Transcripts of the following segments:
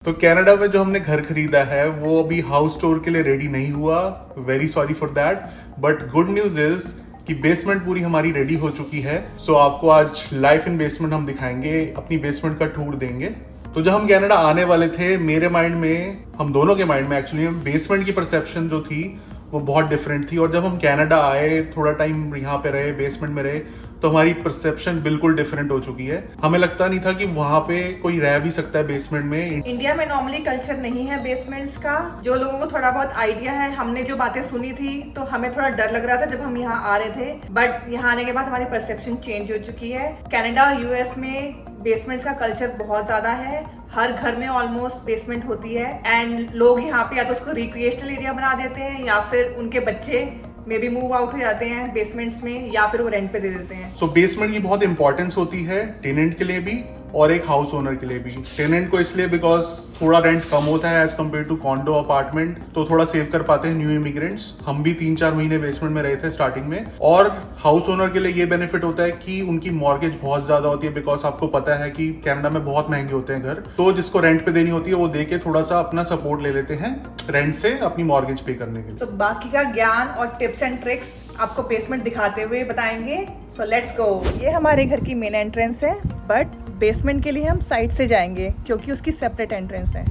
तो कनाडा में जो हमने घर खरीदा है वो अभी हाउस टूर के लिए रेडी नहीं हुआ। Very sorry for that, but good news is कि बेसमेंट पूरी हमारी रेडी हो चुकी है। सो आपको आज लाइफ इन बेसमेंट हम दिखाएंगे, अपनी बेसमेंट का टूर देंगे। तो जब हम कनाडा आने वाले थे, मेरे माइंड में, हम दोनों के माइंड में एक्चुअली, बेसमेंट की परसेप्शन जो थी वो बहुत डिफरेंट थी। और जब हम कनाडा आए, थोड़ा टाइम यहाँ पे रहे, बेसमेंट में रहे, तो हमारी परसेप्शन बिल्कुल डिफरेंट हो चुकी है। हमें लगता नहीं था कि वहाँ पे कोई रह भी सकता है बेसमेंट में। इंडिया में नॉर्मली कल्चर नहीं है बेसमेंट्स का। जो लोगों को थोड़ा बहुत आइडिया है, हमने जो बातें सुनी थी तो हमें थोड़ा डर लग रहा था जब हम यहाँ आ रहे थे, बट यहाँ आने के बाद हमारी परसेप्शन चेंज हो चुकी है। कनाडा और यूएस में बेसमेंट्स का कल्चर बहुत ज्यादा है। हर घर में ऑलमोस्ट बेसमेंट होती है एंड लोग यहाँ पे या तो उसको रिक्रिएशनल एरिया बना देते हैं या फिर उनके बच्चे मे बी मूव आउट हो जाते हैं बेसमेंट्स में, या फिर वो रेंट पे दे देते हैं। सो बेसमेंट की बहुत इंपॉर्टेंस होती है टेनेंट के लिए भी और एक हाउस ओनर के लिए भी। टेनेंट को इसलिए बिकॉज थोड़ा रेंट कम होता है as compare to condo apartment, तो थोड़ा सेव कर पाते हैं न्यू इमिग्रेंट्स। हम भी 3-4 महीने बेसमेंट में रहे थे स्टार्टिंग में। और हाउस ओनर के लिए ये बेनिफिट होता है कि उनकी मॉर्गेज बहुत ज्यादा होती है, बिकॉज आपको पता है कि कनाडा में बहुत महंगे होते हैं घर। तो जिसको रेंट पे देनी होती है वो दे के थोड़ा सा अपना सपोर्ट ले लेते हैं रेंट से अपनी मॉर्गेज पे करने के लिए। तो बाकी का ज्ञान और टिप्स एंड ट्रिक्स आपको बेसमेंट दिखाते हुए बताएंगे। So let's go. ये हमारे घर की मेन एंट्रेंस है, बट बेसमेंट के लिए हम साइड से जाएंगे क्योंकि उसकी सेपरेट एंट्रेंस है।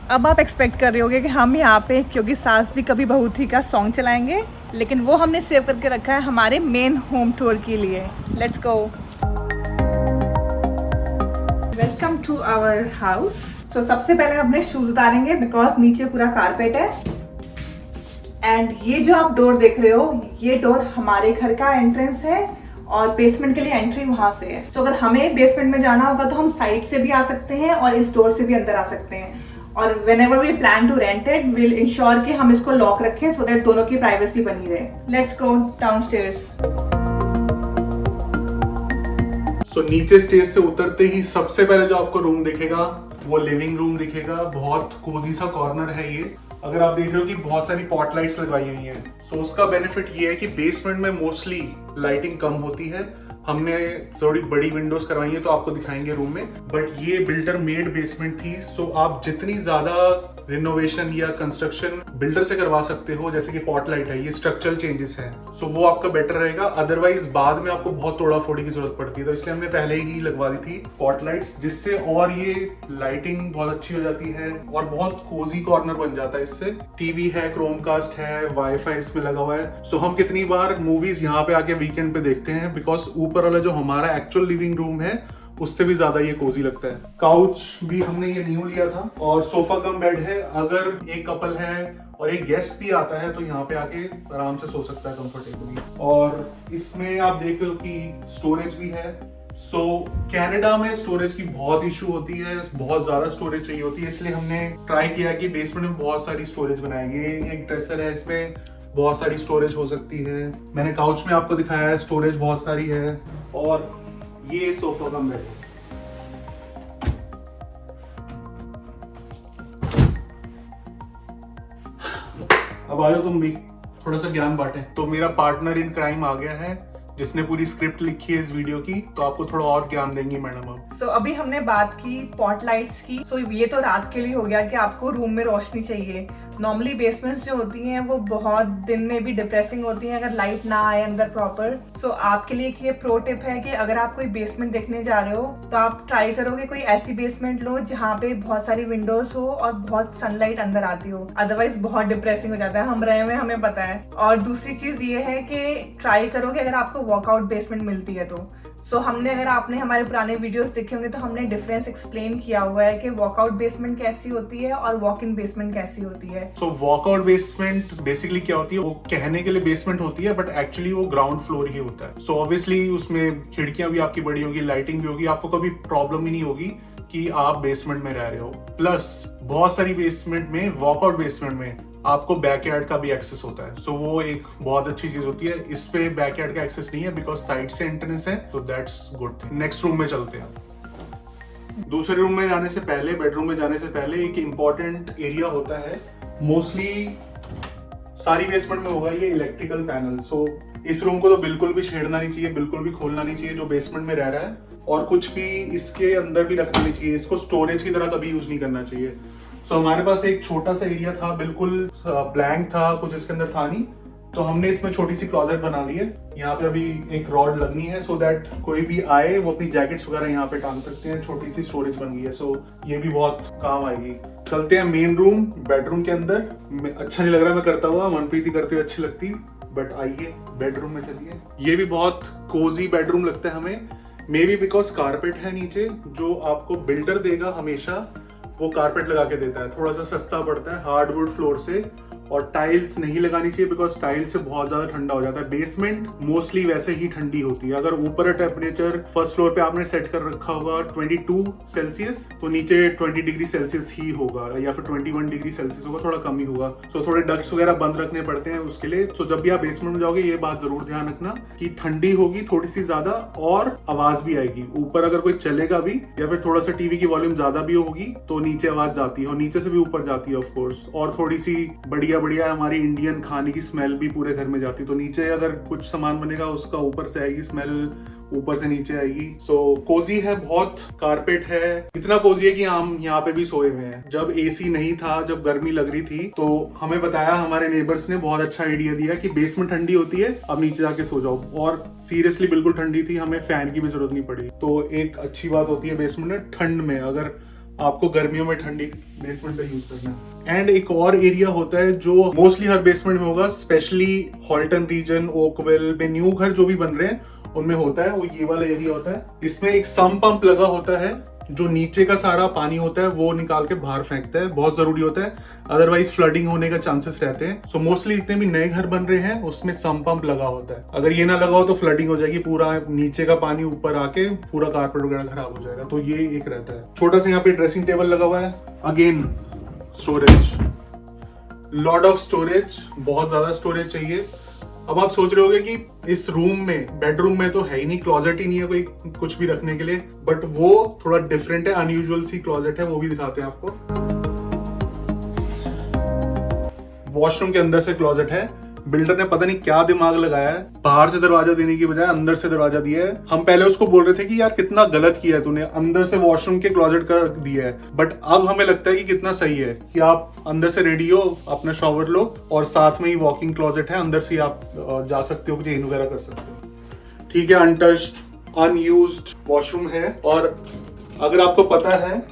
अब आप एक्सपेक्ट कर रहे होगे कि हम यहाँ पे क्योंकि सास भी कभी बहू थी का सॉन्ग चलाएंगे, लेकिन वो हमने सेव करके रखा है हमारे मेन होम टूर के लिए। Let's go. Welcome to our house. So सबसे पहले हमने शूज उतारेंगे बिकॉज नीचे पूरा कारपेट है। एंड ये जो आप डोर देख रहे हो, ये डोर हमारे घर का एंट्रेंस है और बेसमेंट के लिए एंट्री वहां से है। सो अगर हमें बेसमेंट में जाना होगा तो हम साइड से भी आ सकते हैं और इस डोर से भी अंदर आ सकते हैं। और whenever we plan to rent it, will ensure कि हम इसको लॉक रखें सो दैट दोनों की प्राइवेसी बनी रहे। Let's go downstairs. सो नीचे स्टेज से उतरते ही सबसे पहले जो आपको रूम दिखेगा वो लिविंग रूम दिखेगा। बहुत कोजी सा कॉर्नर है ये। अगर आप देख रहे हो कि बहुत सारी पॉट लाइट्स लगाई हुई हैं, सो उसका बेनिफिट ये है कि बेसमेंट में मोस्टली लाइटिंग कम होती है। हमने थोड़ी बड़ी विंडोज करवाई है तो आपको दिखाएंगे रूम में, बट ये बिल्डर मेड बेसमेंट थी। सो आप जितनी ज्यादा रिनोवेशन या कंस्ट्रक्शन बिल्डर से करवा सकते हो, जैसे कि पॉट लाइट है, ये स्ट्रक्चरल चेंजेस हैं, सो वो आपका बेटर रहेगा। अदरवाइज बाद में आपको बहुत तोड़ा फोड़ी की जरूरत पड़ती है, तो इसलिए हमने पहले ही लगवा दी थी पॉट लाइट्स, जिससे और ये लाइटिंग बहुत अच्छी हो जाती है और बहुत कोजी कॉर्नर बन जाता है इससे। टीवी है, क्रोमकास्ट है, वाईफाई इसमें लगा हुआ है। सो हम कितनी बार मूवीज यहाँ पे आके वीकेंड पे देखते हैं, बिकॉज ऊपर वाला जो हमारा एक्चुअल लिविंग रूम है उससे भी ज्यादा ये कोजी लगता है। काउच भी हमने ये न्यू लिया था और सोफा कम बेड है। अगर एक कपल है और एक गेस्ट भी आता है तो यहाँ पे आके आराम से सो सकता है कंफर्टेबली। और इसमें आप देख रहे हो कि स्टोरेज भी है। सो कनाडा में स्टोरेज की बहुत इशू होती है, बहुत ज्यादा स्टोरेज चाहिए होती है, इसलिए हमने ट्राई किया कि बेसमेंट में बहुत सारी स्टोरेज बनाएंगे। एक ड्रेसर है, इसमें बहुत सारी स्टोरेज हो सकती है। मैंने काउच में आपको दिखाया है, स्टोरेज बहुत सारी है। और ये सोफा कम बेड है। अब आ जाओ तुम भी, थोड़ा सा ज्ञान बांटे। तो मेरा पार्टनर इन क्राइम आ गया है जिसने पूरी स्क्रिप्ट लिखी है इस वीडियो की, तो आपको थोड़ा और ज्ञान देंगी मैडम अब। सो अभी हमने बात की पॉट लाइट्स की। सो ये तो रात के लिए हो गया कि आपको रूम में रोशनी चाहिए। नॉर्मली बेसमेंट्स जो होती हैं वो बहुत दिन में भी डिप्रेसिंग होती हैं अगर लाइट ना आए अंदर प्रॉपर। सो आपके लिए ये प्रो टिप है कि अगर आप कोई बेसमेंट देखने जा रहे हो तो आप ट्राई करोगे कोई ऐसी बेसमेंट लो जहाँ पे बहुत सारी विंडोज हो और बहुत सनलाइट अंदर आती हो, अदरवाइज बहुत डिप्रेसिंग हो जाता है। हम रहे हुए, हमें पता है। और दूसरी चीज ये है कि ट्राई करोगे अगर आपको वॉकआउट बेसमेंट मिलती है तो। सो हमने, अगर आपने हमारे पुराने वीडियोस देखे होंगे तो हमने डिफरेंस एक्सप्लेन किया हुआ है कि वॉकआउट बेसमेंट कैसी होती है और वॉक इन बेसमेंट कैसी होती है। सो वॉकआउट बेसमेंट बेसिकली क्या होती है, वो कहने के लिए बेसमेंट होती है बट एक्चुअली वो ग्राउंड फ्लोर ही होता है। सो ऑब्वियसली उसमें खिड़कियां भी आपकी बड़ी होगी, लाइटिंग भी होगी, आपको कभी प्रॉब्लम ही नहीं होगी कि आप बेसमेंट में रह रहे हो। प्लस बहुत सारी बेसमेंट में, वॉकआउट बेसमेंट में आपको बैकयार्ड का भी एक्सेस होता है। सो वो एक बहुत अच्छी चीज होती है। इस पे बैकयार्ड का एक्सेस नहीं है बिकॉज साइड से एंट्रेंस है, तो that's good thing. Next room में चलते हैं। दूसरे रूम में जाने से पहले, बेडरूम में जाने से पहले एक इंपॉर्टेंट एरिया होता है, मोस्टली सारी बेसमेंट में होगा, ये इलेक्ट्रिकल पैनल। सो इस रूम को तो बिल्कुल भी छेड़ना नहीं चाहिए, बिल्कुल भी खोलना नहीं चाहिए जो बेसमेंट में रह रहा है। और कुछ भी इसके अंदर भी रखना नहीं चाहिए, इसको स्टोरेज की तरह कभी यूज नहीं करना चाहिए। तो हमारे पास एक छोटा सा एरिया था, बिल्कुल ब्लैंक था, कुछ इसके अंदर था नहीं, तो हमने इसमें छोटी सी क्लोजेट बना ली है। यहाँ पे अभी एक रॉड लगनी है सो दैट कोई भी आए वो अपनी जैकेट्स वगैरह यहाँ पे टांग सकते हैं। छोटी सी स्टोरेज बन गई है, सो ये भी बहुत काम आएगी। चलते हैं मेन रूम, बेडरूम के अंदर। अच्छा नहीं लग रहा मैं करता हुआ, मनप्रीति करते हुए अच्छी लगती, बट आइए बेडरूम में चलिए। ये भी बहुत कोजी बेडरूम लगता है हमें, मे बी बिकॉज कारपेट है नीचे, जो आपको बिल्डर देगा हमेशा वो कारपेट लगा के देता है, थोड़ा सा सस्ता पड़ता है हार्डवुड फ्लोर से। और टाइल्स नहीं लगानी चाहिए बिकॉज टाइल्स से बहुत ज्यादा ठंडा हो जाता है। बेसमेंट मोस्टली वैसे ही ठंडी होती है। अगर ऊपर टेम्परेचर फर्स्ट फ्लोर पे आपने सेट कर रखा होगा 22 सेल्सियस, तो नीचे 20 डिग्री सेल्सियस ही होगा, या फिर 21 डिग्री सेल्सियस होगा, थोड़ा कम ही होगा। तो थोड़े डक्ट्स वगैरह बंद रखने पड़ते हैं उसके लिए। तो जब भी आप बेसमेंट में जाओगे ये बात जरूर ध्यान रखना कि ठंडी होगी थोड़ी सी ज्यादा, और आवाज भी आएगी। ऊपर अगर कोई चलेगा भी या फिर थोड़ा सा टीवी की वॉल्यूम ज्यादा भी होगी तो नीचे आवाज जाती है, और नीचे से भी ऊपर जाती है ऑफकोर्स। और थोड़ी सी बढ़िया हमारी इंडियन खाने की स्मेल भी पूरे घर में जाती है। तो नीचे अगर कुछ सामान बनेगा उसका ऊपर से आएगी स्मेल, ऊपर से नीचे आएगी। सो कोजी है बहुत, कारपेट है, इतना कोजी है कि हम यहाँ पे भी सोए हुए हैं। जब एसी नहीं था, जब गर्मी लग रही थी, तो हमें बताया हमारे नेबर्स ने, बहुत अच्छा आइडिया दिया कि बेसमेंट ठंडी होती है, अब नीचे जाके सो जाओ। और सीरियसली बिल्कुल ठंडी थी, हमें फैन की भी जरूरत नहीं पड़ी। तो एक अच्छी बात होती है बेसमेंट में ठंड में, अगर आपको गर्मियों में ठंडी बेसमेंट का यूज करना है। एंड एक और एरिया होता है जो मोस्टली हर बेसमेंट में होगा, स्पेशली हॉल्टन रीजन, ओकविल में न्यू घर जो भी बन रहे हैं उनमें होता है, वो ये वाला एरिया होता है। इसमें एक सम पंप लगा होता है जो नीचे का सारा पानी होता है वो निकाल के बाहर फेंकता है, बहुत जरूरी होता है, अदरवाइज फ्लडिंग होने का चांसेस रहते हैं। सो मोस्टली जितने भी नए घर बन रहे हैं उसमें सम पंप लगा होता है। अगर ये ना लगा हो तो फ्लडिंग हो जाएगी, पूरा नीचे का पानी ऊपर आके पूरा कारपेट वगैरह खराब हो जाएगा। तो ये एक रहता है। छोटा सा यहाँ पे ड्रेसिंग टेबल लगा हुआ है, again storage, lot of storage, बहुत ज्यादा स्टोरेज चाहिए। अब आप सोच रहे होगे कि इस रूम में, बेडरूम में तो है ही नहीं, क्लोजेट ही नहीं है कोई कुछ भी रखने के लिए, बट वो थोड़ा डिफरेंट है, अनयूजुअल सी क्लोजेट है, वो भी दिखाते हैं आपको। वॉशरूम के अंदर से क्लोजेट है। बिल्डर ने पता नहीं क्या दिमाग लगाया है, बाहर से दरवाजा देने की बजाय अंदर से दरवाजा दिया है। हम पहले उसको बोल रहे थे कि यार कितना गलत किया है तूने, अंदर से वॉशरूम के क्लोजेट का दिया है, बट अब हमें लगता है कि कितना सही है कि आप अंदर से रेडी हो, अपना शॉवर लो और साथ में ही वॉकिंग क्लोजेट है, अंदर से आप जा सकते हो, चेंज वगैरह कर सकते हो। ठीक है, अनटच्ड अनयूज्ड वॉशरूम है। और अगर आपको पता है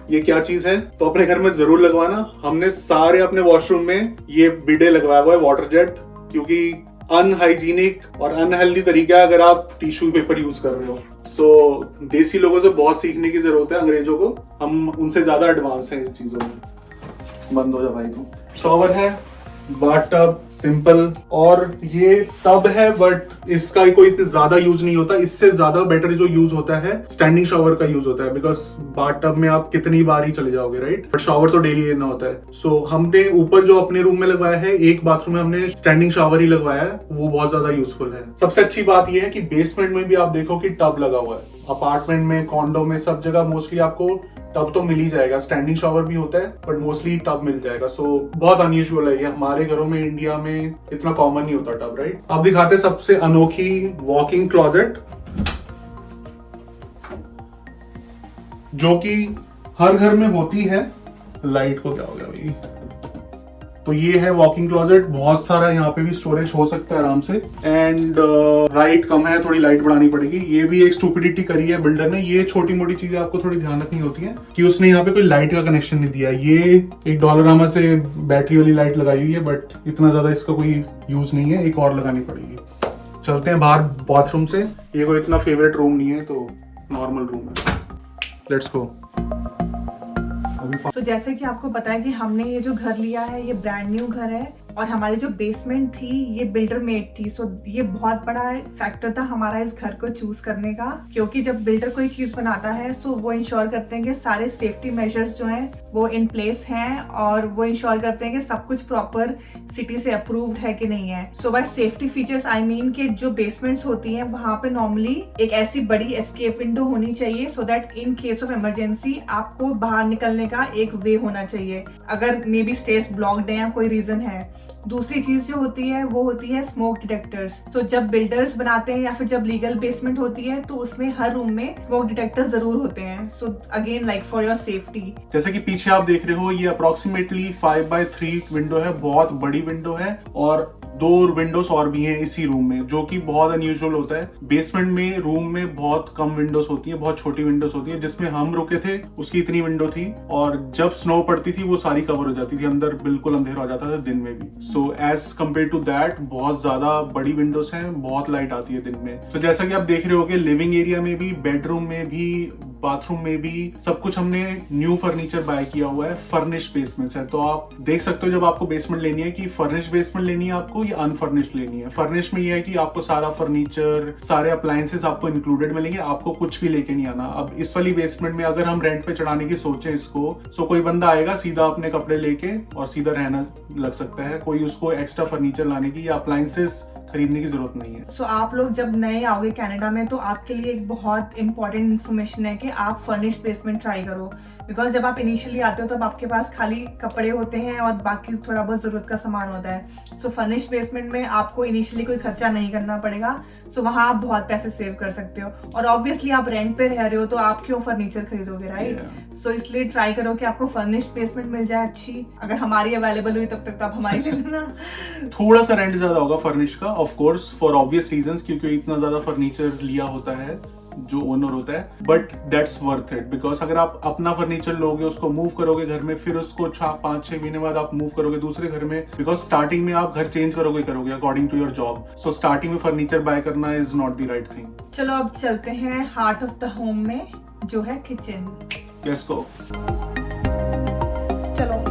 ये क्या चीज है तो अपने घर में जरूर लगवाना। हमने सारे अपने वॉशरूम में ये बिडे लगवाया हुआ है, वाटर जेट, क्योंकि अनहाइजीनिक और अनहेल्दी तरीका है अगर आप टिश्यू पेपर यूज कर रहे हो। तो देसी लोगों से बहुत सीखने की जरूरत है, अंग्रेजों को, हम उनसे ज्यादा एडवांस हैं इस चीजों में। बंद हो जा भाई तू। शॉवर है, बाथटब सिंपल, और ये टब है बट इसका कोई इतना ज्यादा यूज नहीं होता। इससे ज्यादा बेटर जो यूज होता है स्टैंडिंग शॉवर का यूज होता है, बिकॉज बाथटब में आप कितनी बार ही चले जाओगे, राइट, बट शॉवर तो डेली लेना होता है। सो हमने ऊपर जो अपने रूम में लगवाया है, एक बाथरूम में हमने स्टैंडिंग शॉवर ही लगवाया है, वो बहुत ज्यादा यूजफुल है। सबसे अच्छी बात यह है कि बेसमेंट में भी आप देखो कि टब लगा हुआ है। अपार्टमेंट में, कॉन्डो में, सब जगह मोस्टली आपको टब तो मिल ही जाएगा, स्टैंडिंग शॉवर भी होता है बट मोस्टली टब मिल जाएगा। सो बहुत अनयूजुअल है ये, हमारे घरों में इंडिया में इतना कॉमन नहीं होता टब, राइट। अब दिखाते सबसे अनोखी वॉकिंग क्लोजेट, जो कि हर घर में होती है। लाइट को क्या हो गया भाई। तो ये है वॉकिंग क्लोजेट, बहुत सारा यहाँ पे भी स्टोरेज हो सकता है आराम से। एंड लाइट कम है, थोड़ी लाइट बढ़ानी पड़ेगी। ये भी एक स्टूपिडिटी करी है बिल्डर ने। ये छोटी मोटी चीजें आपको थोड़ी ध्यान रखनी होती है कि उसने यहाँ पे कोई लाइट का कनेक्शन नहीं दिया। ये एक डॉलरामा से बैटरी वाली लाइट लगाई हुई है, बट इतना ज्यादा इसका कोई यूज नहीं है, एक और लगानी पड़ेगी। चलते हैं बाहर बाथरूम से। ये कोई इतना फेवरेट रूम नहीं है, तो नॉर्मल रूम है। Let's go. तो जैसे कि आपको पता है कि हमने ये जो घर लिया है ये ब्रांड न्यू घर है, और हमारी जो बेसमेंट थी ये बिल्डर मेड थी। सो ये बहुत बड़ा फैक्टर था हमारा इस घर को चूज करने का, क्योंकि जब बिल्डर कोई चीज बनाता है सो वो इंश्योर करते हैं कि सारे सेफ्टी मेजर्स जो हैं वो इन प्लेस हैं, और वो इंश्योर करते हैं कि सब कुछ प्रॉपर सिटी से अप्रूव्ड है कि नहीं है। So by safety features I mean कि जो बेसमेंट्स होती हैं वहां पे नॉर्मली एक ऐसी बड़ी एस्केप विंडो होनी चाहिए, so that in case of emergency आपको बाहर निकलने का एक वे होना चाहिए, अगर मे बी स्टेयर्स ब्लॉक्ड है या कोई रीजन है। दूसरी चीज जो होती है वो होती है स्मोक डिटेक्टर्स। सो जब बिल्डर्स बनाते हैं या फिर जब लीगल बेसमेंट होती है तो उसमें हर रूम में स्मोक डिटेक्टर्स जरूर होते हैं। So again like for your safety. जैसे कि पीछे आप देख रहे हो, ये अप्रोक्सीमेटली 5x3 विंडो है, बहुत बड़ी विंडो है, और 2 विंडोज और भी हैं इसी रूम में, जो कि बहुत अनयूजुअल होता है। बेसमेंट में रूम में बहुत कम विंडोज होती है, बहुत छोटी विंडोज होती है। जिसमें हम रुके थे उसकी इतनी विंडो थी, और जब स्नो पड़ती थी वो सारी कवर हो जाती थी, अंदर बिल्कुल अंधेरा हो जाता था दिन में भी। So as compare to that बहुत ज्यादा बड़ी विंडोज हैं, बहुत लाइट आती है दिन में। तो जैसा कि आप देख रहे होगे, लिविंग एरिया में भी, बेडरूम में भी, बाथरूम में भी, सब कुछ हमने न्यू फर्नीचर बाय किया हुआ है। फर्निश बेसमेंट है, तो आप देख सकते हो जब आपको बेसमेंट लेनी है कि फर्निश बेसमेंट लेनी है आपको या अनफर्निश्ड लेनी है। फर्निश में ये है कि आपको सारा फर्नीचर, सारे अप्लायंसेस आपको इंक्लूडेड मिलेंगे, आपको कुछ भी लेके नहीं आना। अब इस वाली बेसमेंट में अगर हम रेंट पे चढ़ाने की सोचें इसको, सो कोई बंदा आएगा सीधा अपने कपड़े लेके और सीधा रहना लग सकता है, कोई उसको एक्स्ट्रा फर्नीचर लाने की या अप्लायंसेस खरीदने की जरूरत नहीं है। सो आप लोग जब नए आओगे कनाडा में तो आपके लिए एक बहुत इंपॉर्टेंट इन्फॉर्मेशन है कि आप फर्निश्ड बेसमेंट ट्राई करो। बिकॉज जब आप इनिशियली आते हो तब आपके पास खाली कपड़े होते हैं और बाकी थोड़ा बहुत जरूरत का सामान होता है। सो फर्निश्ड बेसमेंट में आपको इनिशियली कोई खर्चा नहीं करना पड़ेगा। सो वहाँ आप बहुत पैसे सेव कर सकते हो, और ऑब्वियसली आप रेंट पे रह रहे हो तो आप क्यों फर्नीचर खरीदोगे, राइट? सो इसलिए ट्राई करो कि आपको फर्निश्ड बेसमेंट मिल जाए अच्छी। अगर हमारी अवेलेबल हुई तब तक तो आप हमारी ले लेना। थोड़ा सा रेंट ज्यादा होगा फर्निश का, of course, for obvious reasons, क्योंकि इतना ज्यादा फर्नीचर लिया होता है जो ओनर होता है, but that's worth it. Because अगर आप अपना फर्नीचर लोगे, उसको मूव करोगे घर में, फिर उसको 5-6 महीने बाद आप मूव करोगे दूसरे घर में, बिकॉज स्टार्टिंग में आप घर चेंज करोगे according to your job. So starting में फर्नीचर बाय करना is not the right thing. चलो अब चलते हैं हार्ट ऑफ द होम में, जो है किचन। Let's go. चलो।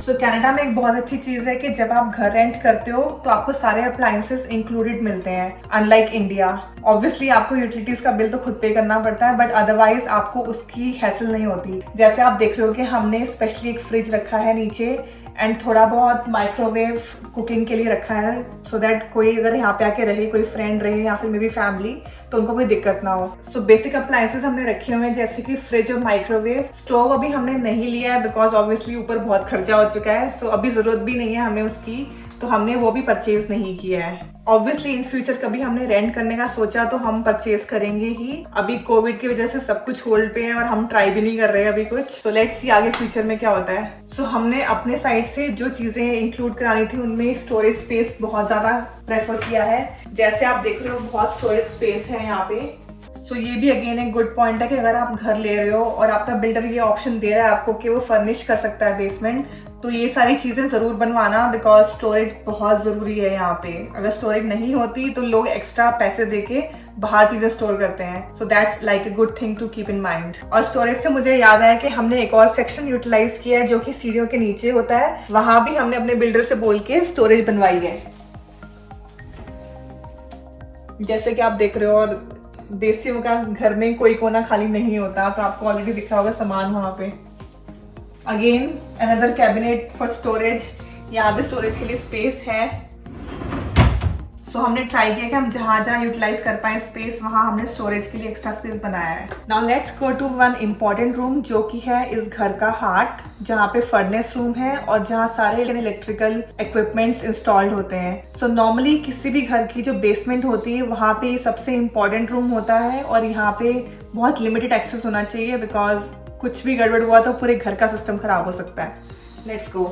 सो कनाडा में एक बहुत अच्छी चीज है कि जब आप घर रेंट करते हो तो आपको सारे अप्लायंसेस इंक्लूडेड मिलते हैं, अनलाइक इंडिया। ऑब्वियसली आपको यूटिलिटीज का बिल तो खुद पे करना पड़ता है, बट अदरवाइज आपको उसकी हैसल नहीं होती। जैसे आप देख रहे हो कि हमने स्पेशली एक फ्रिज रखा है नीचे, एंड थोड़ा बहुत माइक्रोवेव कुकिंग के लिए रखा है, सो दैट कोई अगर यहाँ पे आके रहे, कोई फ्रेंड रहे या फिर मे बी फैमिली, तो उनको कोई दिक्कत ना हो। सो बेसिक अप्लायंसेस हमने रखे हुए हैं, जैसे कि फ्रिज और माइक्रोवेव। स्टोव अभी हमने नहीं लिया है बिकॉज ऑब्वियसली ऊपर बहुत खर्चा हो चुका है, सो अभी जरूरत भी नहीं है हमें उसकी, तो हमने वो भी परचेज नहीं किया है। ऑब्वियसली इन फ्यूचर कभी हमने रेंट करने का सोचा तो हम परचेज करेंगे ही। अभी कोविड की वजह से सब कुछ होल्ड पे है और हम ट्राई भी नहीं कर रहे हैं अभी कुछ। सो लेट्स सी आगे फ्यूचर में क्या होता है। सो हमने अपने साइड से जो चीजें इंक्लूड करानी थी उनमें स्टोरेज स्पेस बहुत ज्यादा प्रेफर किया है। जैसे आप देख रहे हो बहुत स्टोरेज स्पेस है यहाँ पे। सो ये भी अगेन एक गुड पॉइंट है कि अगर आप घर ले रहे हो और आपका बिल्डर ये ऑप्शन दे रहा है आपको कि वो फर्निश कर सकता है बेसमेंट, तो ये सारी चीजें जरूर बनवाना, बिकॉज स्टोरेज बहुत जरूरी है यहाँ पे। अगर स्टोरेज नहीं होती तो लोग एक्स्ट्रा पैसे देके बाहर चीजें स्टोर करते हैं। So that's like a good thing to keep in mind. और स्टोरेज से मुझे याद आया कि हमने एक और सेक्शन यूटिलाइज किया है जो कि सीढ़ियों के नीचे होता है। वहां भी हमने अपने बिल्डर से बोल के स्टोरेज बनवाई है, जैसे कि आप देख रहे हो। और देसियों का घर में कोई कोना खाली नहीं होता, तो आपको ऑलरेडी दिख रहा होगा सामान वहां पे। Again another cabinet for storage, यहाँ पे स्टोरेज के लिए स्पेस है। सो हमने ट्राई किया कि हम जहाँ जहाँ यूटिलाइज कर पाए स्पेस, वहाँ हमने स्टोरेज के लिए एक्स्ट्रा स्पेस बनाया है। Now let's go to one important room जो कि है इस घर का हार्ट, जहाँ पे फर्नेस रूम है और जहाँ सारे इलेक्ट्रिकल इक्विपमेंट्स इंस्टॉल्ड होते हैं। सो नॉर्मली किसी भी घर की जो बेसमेंट होती है वहाँ पे सबसे इम्पॉर्टेंट रूम होता है, और यहाँ पे बहुत लिमिटेड एक्सेस होना चाहिए, बिकॉज कुछ भी गड़बड़ हुआ तो पूरे घर का सिस्टम खराब हो सकता है। Let's go.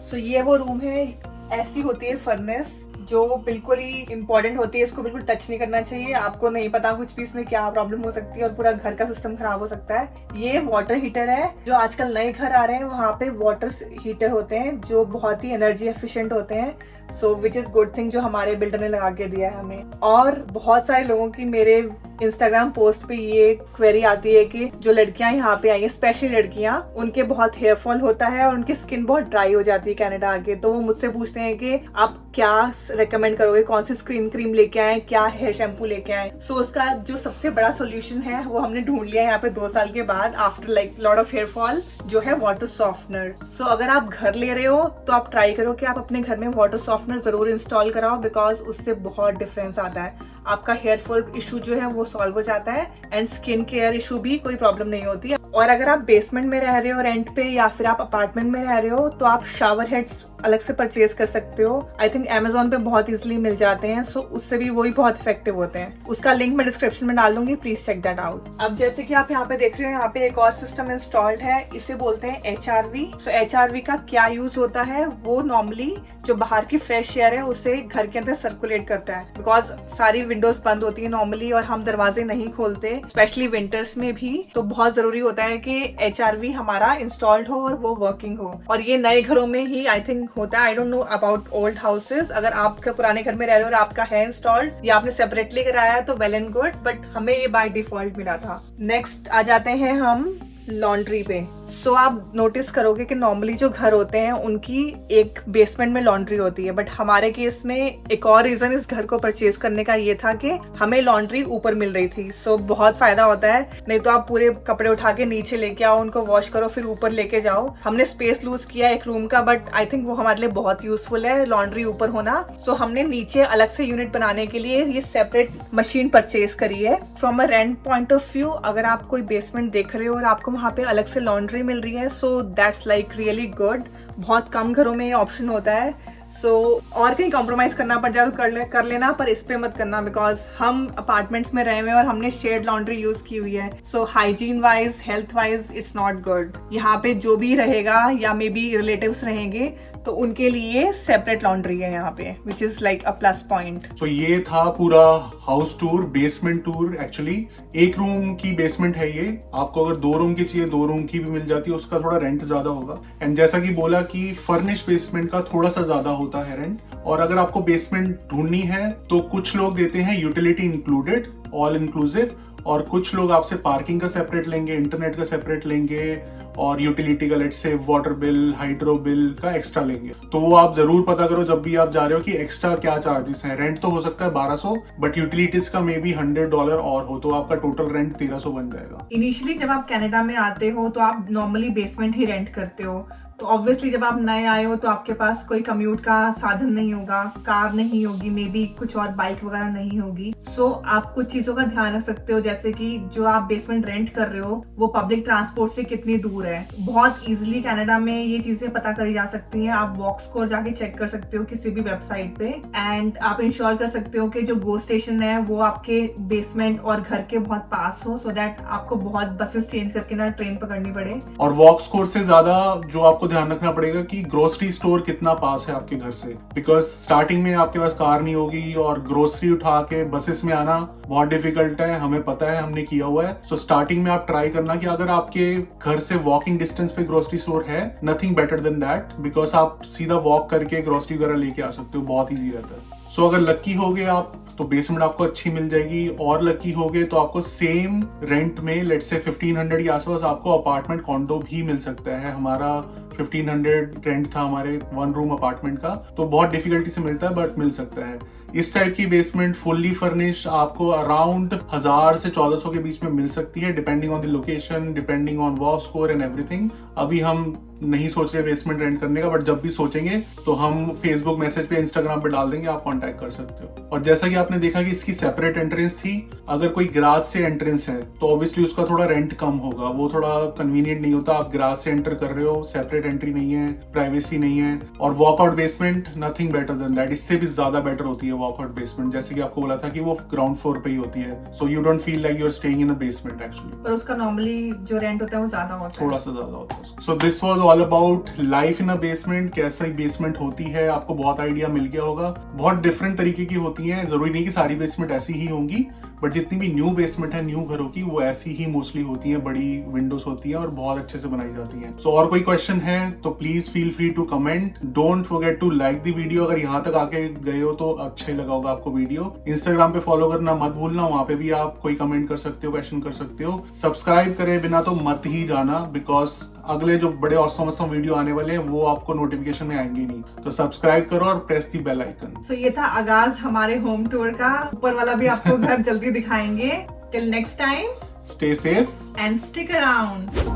सो ये वो रूम है, ऐसी होती है फर्नेस जो बिल्कुल ही इंपॉर्टेंट होती है। इसको बिल्कुल टच नहीं करना चाहिए, आपको नहीं पता कुछ भी इसमें क्या प्रॉब्लम हो सकती है और पूरा घर का सिस्टम खराब हो सकता है। ये वाटर हीटर है। जो आजकल नए घर आ रहे हैं वहाँ पे वाटर हीटर होते हैं जो बहुत ही एनर्जी एफिशिएंट होते हैं। सो विच इज गुड थिंग जो हमारे बिल्डर ने लगा के दिया है हमें। और बहुत सारे लोगों की मेरे इंस्टाग्राम पोस्ट पे ये क्वेरी आती है कि जो लड़कियां यहाँ पे आई है, स्पेशली लड़कियां, उनके बहुत हेयर फॉल होता है और उनकी स्किन बहुत ड्राई हो जाती है कनाडा आके। तो वो मुझसे पूछते हैं कि आप क्या रेकमेंड करोगे, कौन सी स्किन क्रीम लेके आए, क्या हेयर शैम्पू लेके आए। सो उसका जो सबसे बड़ा सोल्यूशन है वो हमने ढूंढ लिया यहाँ पे 2 साल के बाद, after like lot of hair fall, जो है वाटर सॉफ्टनर। सो अगर आप घर ले रहे हो तो आप ट्राई करो कि आप अपने घर में वाटर सॉफ्टनर जरूर इंस्टॉल कराओ, बिकॉज उससे बहुत डिफरेंस आता है। आपका हेयर फॉल इशू जो है वो सॉल्व हो जाता है एंड स्किन केयर इशू भी कोई प्रॉब्लम नहीं होती है। और अगर आप बेसमेंट में रह रहे हो रेंट पे या फिर आप अपार्टमेंट में रह रहे हो तो आप शावर हेड्स अलग से परचेज कर सकते हो। आई थिंक Amazon पे बहुत इजीली मिल जाते हैं, सो उससे भी वही बहुत इफेक्टिव होते हैं। उसका लिंक मैं डिस्क्रिप्शन में डाल दूंगी, प्लीज चेक दैट आउट। अब जैसे कि आप यहाँ पे देख रहे हो, यहाँ पे एक और सिस्टम इंस्टॉल्ड है, इसे बोलते हैं HRV। सो HRV का क्या यूज होता है, वो नॉर्मली जो बाहर की फ्रेश एयर है उसे घर के अंदर सर्कुलेट करता है, बिकॉज सारी विंडोज बंद होती है नॉर्मली और हम दरवाजे नहीं खोलते, स्पेशली विंटर्स में भी। तो बहुत जरूरी होता है कि HRV हमारा इंस्टॉल्ड हो और वो वर्किंग हो। और ये नए घरों में ही आई थिंक होता है, I don't know about old houses. अगर आपके पुराने घर में रह रहे हो और आपका है इंस्टॉल्ड या आपने सेपरेटली कराया है तो वेल एंड गुड, बट हमें ये बाय डिफॉल्ट मिला था। नेक्स्ट आ जाते हैं हम लॉन्ड्री पे। सो आप नोटिस करोगे कि नॉर्मली जो घर होते हैं उनकी एक बेसमेंट में लॉन्ड्री होती है, बट हमारे केस में एक और रीजन इस घर को परचेज करने का ये था कि हमें लॉन्ड्री ऊपर मिल रही थी। सो बहुत फायदा होता है, नहीं तो आप पूरे कपड़े उठा के नीचे लेके आओ, उनको वॉश करो, फिर ऊपर लेके जाओ। हमने स्पेस लूज किया एक रूम का, बट आई थिंक वो हमारे लिए बहुत यूजफुल है लॉन्ड्री ऊपर होना। सो हमने नीचे अलग से यूनिट बनाने के लिए ये सेपरेट मशीन परचेज करी है। From a rent point of view, अगर आप कोई बेसमेंट देख रहे हो और आपको वहाँ पे अलग से लॉन्ड्री मिल रही है, सो दैट्स लाइक रियली गुड। बहुत कम घरों में ये ऑप्शन होता है। सो और कहीं कॉम्प्रोमाइज करना पड़ जाए तो कर लेना, पर इस पे मत करना, बिकॉज हम अपार्टमेंट्स में रहे हुए और हमने शेयर्ड लॉन्ड्री यूज की हुई है। So hygiene wise, health wise it's not good. यहाँ पे जो भी रहेगा या मे बी रिलेटिव्स रहेंगे तो उनके लिए सेपरेट लॉन्ड्री है यहाँ पे, which is like a plus point. So ये था पूरा house tour, basement tour. Actually एक रूम की बेसमेंट है ये, आपको अगर 2 रूम की चाहिए 2 रूम की भी मिल जाती है, उसका थोड़ा रेंट ज्यादा होगा। एंड जैसा कि बोला कि फर्निश बेसमेंट का थोड़ा सा ज्यादा होता है रेंट। और अगर आपको बेसमेंट ढूंढनी है तो कुछ लोग देते हैं यूटिलिटी इंक्लूडेड, ऑल इंक्लूसिव, और कुछ लोग आपसे पार्किंग का सेपरेट लेंगे, इंटरनेट का सेपरेट लेंगे और यूटिलिटी का, let's say water bill, hydro bill का एक्स्ट्रा लेंगे। तो वो आप जरूर पता करो जब भी आप जा रहे हो कि एक्स्ट्रा क्या चार्जेस हैं। रेंट तो हो सकता है 1200, बट यूटिलिटीज का मे बी $100 और हो, तो आपका टोटल रेंट 1300 बन जाएगा। इनिशियली जब आप कनाडा में आते हो तो आप नॉर्मली बेसमेंट ही रेंट करते हो, तो ऑब्वियसली जब आप नए आए हो तो आपके पास कोई कम्यूट का साधन नहीं होगा, कार नहीं होगी, मे बी कुछ और बाइक वगैरह नहीं होगी। सो आप कुछ चीजों का ध्यान रख सकते हो, जैसे कि जो आप बेसमेंट रेंट कर रहे हो वो पब्लिक ट्रांसपोर्ट से कितनी दूर है। बहुत इजीली कनाडा में ये चीजें पता करी जा सकती हैं। आप वॉक स्कोर जाके चेक कर सकते हो किसी भी वेबसाइट पे, एंड आप इंश्योर कर सकते हो कि जो गो स्टेशन है वो आपके बेसमेंट और घर के बहुत पास हो, सो दैट आपको बहुत बसेस चेंज करके ना ट्रेन पकड़नी पड़े। और वॉक स्कोर से ज्यादा जो आपको ध्यान रखना पड़ेगा कि ग्रोसरी स्टोर कितना पास है आपके घर से, बिकॉज स्टार्टिंग में आपके पास कार नहीं होगी और ग्रोसरी उठा के बसेस में आना बहुत डिफिकल्ट है, हमें पता है, हमने किया हुआ है। सो स्टार्टिंग में आप ट्राई करना कि अगर आपके घर से वॉकिंग डिस्टेंस पे ग्रोसरी स्टोर है, nothing better than that, because आप सीधा वॉक करके ग्रोसरी वगैरह लेके आ सकते हो, बहुत ईजी रहता है। सो अगर लकी हो गए आप तो बेसमेंट आपको अच्छी मिल जाएगी, और लकी हो गए तो आपको सेम रेंट में, लेट्स से 1500 के आसपास आपको अपार्टमेंट कॉन्डो भी मिल सकता है। हमारा 1500 रेंट था हमारे 1 रूम अपार्टमेंट का, तो बहुत डिफिकल्टी से मिलता है, बट मिल सकता है। इस टाइप की बेसमेंट फुल्ली फर्निश आपको अराउंड 1000 से 1400 के बीच में मिल सकती है, depending on the location, depending on walk score and everything. अभी हम नहीं सोच रहे बेसमेंट रेंट करने का, बट जब भी सोचेंगे तो हम फेसबुक मैसेज पे, इंस्टाग्राम पे डाल देंगे, आप कांटेक्ट कर सकते हो। और जैसा कि आपने देखा कि इसकी सेपरेट एंट्रेंस थी, अगर कोई ग्राज से एंट्रेंस है तो ऑब्वियसली उसका थोड़ा रेंट कम होगा, वो थोड़ा कन्वीनियंट नहीं होता। आप ग्राज से एंटर कर रहे हो, सेपरेट एंट्री नहीं है, प्राइवेसी नहीं है। और walkout basement nothing better than that, इससे भी ज्यादा बेटर होती है वॉकआउट बेसमेंट। जैसे कि आपको बोला था कि वो ग्राउंड फ्लोर पे ही होती है, so you don't feel like you are staying in a basement actually. पर उसका नॉर्मली जो रेंट होता है वो ज्यादा होता है, थोड़ा सा ज्यादा होता है। So this was all about life in a basement, कैसा बेसमेंट होती है, आपको बहुत आइडिया मिल गया होगा। बहुत डिफरेंट तरीके की होती है, जरूरी नहीं कि सारी बेसमेंट ऐसी ही होंगी, बट जितनी भी न्यू बेसमेंट है न्यू घरों की, वो ऐसी ही मोस्टली होती है, बड़ी विंडोज होती है और बहुत अच्छे से बनाई जाती है। सो और कोई क्वेश्चन है तो please feel free to comment. Don't forget to like the video. अगर यहाँ तक आके गए हो तो अच्छा ही लगा होगा आपको वीडियो। इंस्टाग्राम पे फॉलो करना मत भूलना, वहां पे भी आप कोई कमेंट कर सकते हो, क्वेश्चन कर सकते हो। सब्सक्राइब करे बिना तो मत ही जाना, बिकॉज अगले जो बड़े ऑसम वीडियो आने वाले हैं वो आपको नोटिफिकेशन में आएंगे नहीं, तो सब्सक्राइब करो और प्रेस दी बेल आइकन। सो ये था आगाज हमारे होम टूर का, ऊपर वाला भी आपको घर जल्दी दिखाएंगे। Till next time, stay safe and stick around.